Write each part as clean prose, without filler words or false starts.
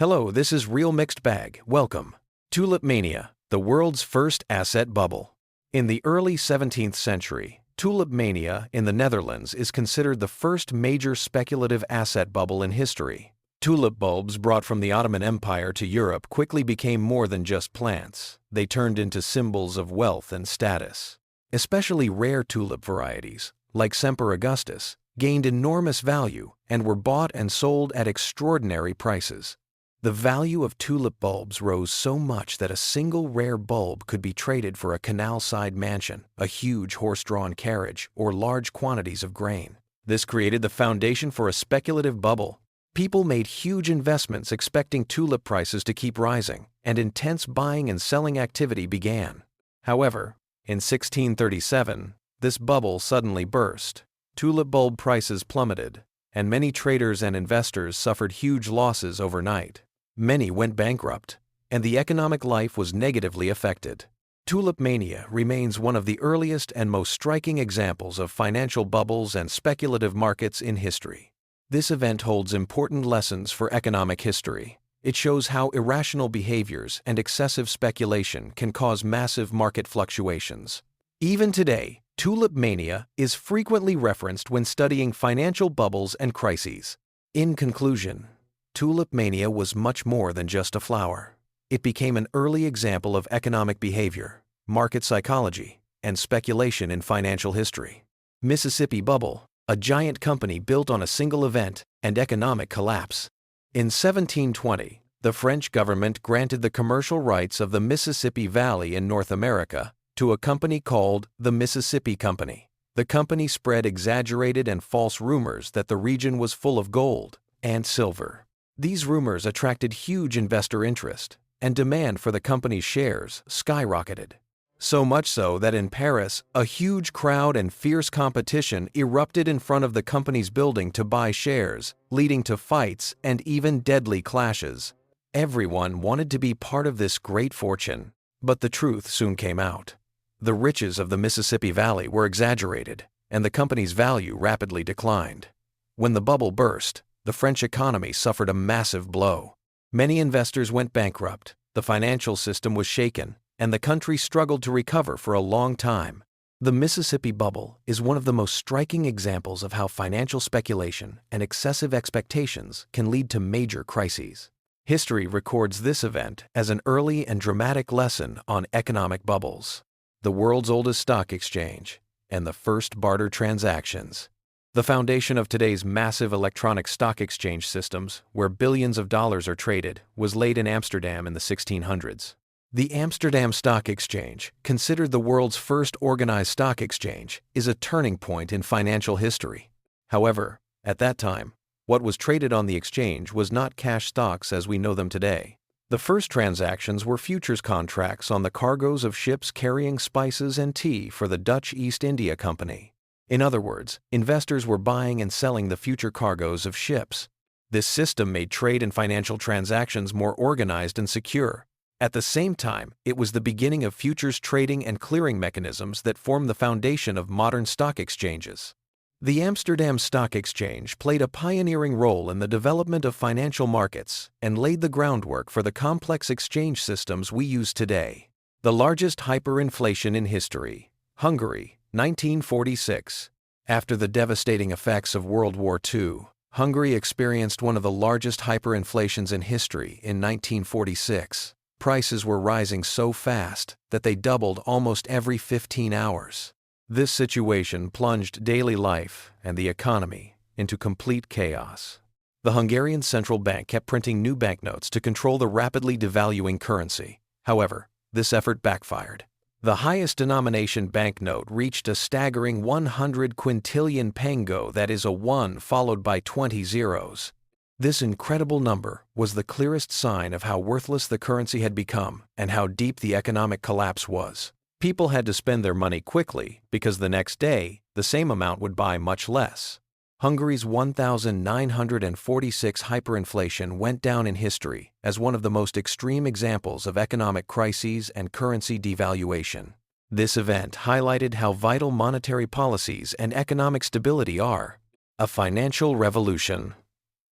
Hello, this is Real Mixed Bag. Welcome. Tulip Mania, the world's first asset bubble. In the early 17th century, Tulip Mania in the Netherlands is considered the first major speculative asset bubble in history. Tulip bulbs brought from the Ottoman Empire to Europe quickly became more than just plants. They turned into symbols of wealth and status. Especially rare tulip varieties, like Semper Augustus, gained enormous value and were bought and sold at extraordinary prices. The value of tulip bulbs rose so much that a single rare bulb could be traded for a canal-side mansion, a huge horse-drawn carriage, or large quantities of grain. This created the foundation for a speculative bubble. People made huge investments expecting tulip prices to keep rising, and intense buying and selling activity began. However, in 1637, this bubble suddenly burst. Tulip bulb prices plummeted, and many traders and investors suffered huge losses overnight. Many went bankrupt, and the economic life was negatively affected. Tulip mania remains one of the earliest and most striking examples of financial bubbles and speculative markets in history. This event holds important lessons for economic history. It shows how irrational behaviors and excessive speculation can cause massive market fluctuations. Even today, tulip mania is frequently referenced when studying financial bubbles and crises. In conclusion, tulip mania was much more than just a flower. It became an early example of economic behavior, market psychology, and speculation in financial history. Mississippi Bubble, a giant company built on a single event and economic collapse. In 1720, the French government granted the commercial rights of the Mississippi Valley in North America to a company called the Mississippi Company. The company spread exaggerated and false rumors that the region was full of gold and silver. These rumors attracted huge investor interest, and demand for the company's shares skyrocketed. So much so that in Paris, a huge crowd and fierce competition erupted in front of the company's building to buy shares, leading to fights and even deadly clashes. Everyone wanted to be part of this great fortune, but the truth soon came out. The riches of the Mississippi Valley were exaggerated, and the company's value rapidly declined. When the bubble burst, the French economy suffered a massive blow. Many investors went bankrupt, the financial system was shaken, and the country struggled to recover for a long time. The Mississippi Bubble is one of the most striking examples of how financial speculation and excessive expectations can lead to major crises. History records this event as an early and dramatic lesson on economic bubbles, the world's oldest stock exchange, and the first barter transactions. The foundation of today's massive electronic stock exchange systems, where billions of dollars are traded, was laid in Amsterdam in the 1600s. The Amsterdam Stock Exchange, considered the world's first organized stock exchange, is a turning point in financial history. However, at that time, what was traded on the exchange was not cash stocks as we know them today. The first transactions were futures contracts on the cargoes of ships carrying spices and tea for the Dutch East India Company. In other words, investors were buying and selling the future cargoes of ships. This system made trade and financial transactions more organized and secure. At the same time, it was the beginning of futures trading and clearing mechanisms that form the foundation of modern stock exchanges. The Amsterdam Stock Exchange played a pioneering role in the development of financial markets and laid the groundwork for the complex exchange systems we use today. The largest hyperinflation in history, Hungary, 1946. After the devastating effects of World War II, Hungary experienced one of the largest hyperinflations in history in 1946. Prices were rising so fast that they doubled almost every 15 hours. This situation plunged daily life and the economy into complete chaos. The Hungarian central bank kept printing new banknotes to control the rapidly devaluing currency. However, this effort backfired. The highest denomination banknote reached a staggering 100 quintillion pengo, that is a 1 followed by 20 zeros. This incredible number was the clearest sign of how worthless the currency had become and how deep the economic collapse was. People had to spend their money quickly because the next day, the same amount would buy much less. Hungary's 1946 hyperinflation went down in history as one of the most extreme examples of economic crises and currency devaluation. This event highlighted how vital monetary policies and economic stability are. A financial revolution.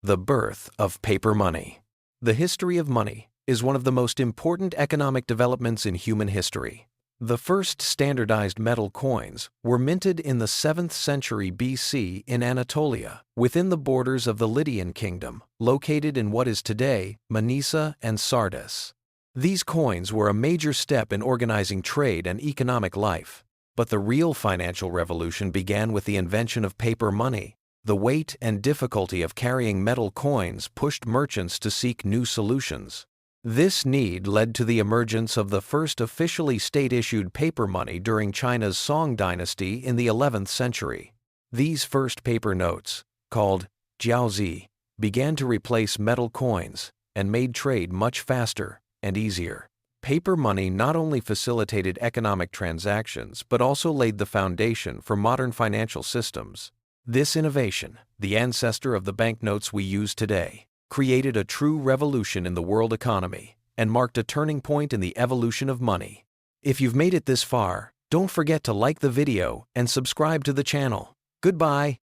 The birth of paper money. The history of money is one of the most important economic developments in human history. The first standardized metal coins were minted in the 7th century BC in Anatolia, within the borders of the Lydian kingdom, located in what is today Manisa and Sardis. These coins were a major step in organizing trade and economic life. But the real financial revolution began with the invention of paper money. The weight and difficulty of carrying metal coins pushed merchants to seek new solutions. This need led to the emergence of the first officially state-issued paper money during China's Song dynasty in the 11th century. These first paper notes, called jiaozi, began to replace metal coins and made trade much faster and easier. Paper money not only facilitated economic transactions but also laid the foundation for modern financial systems. This innovation, the ancestor of the banknotes we use today, created a true revolution in the world economy and marked a turning point in the evolution of money. If you've made it this far, don't forget to like the video and subscribe to the channel. Goodbye.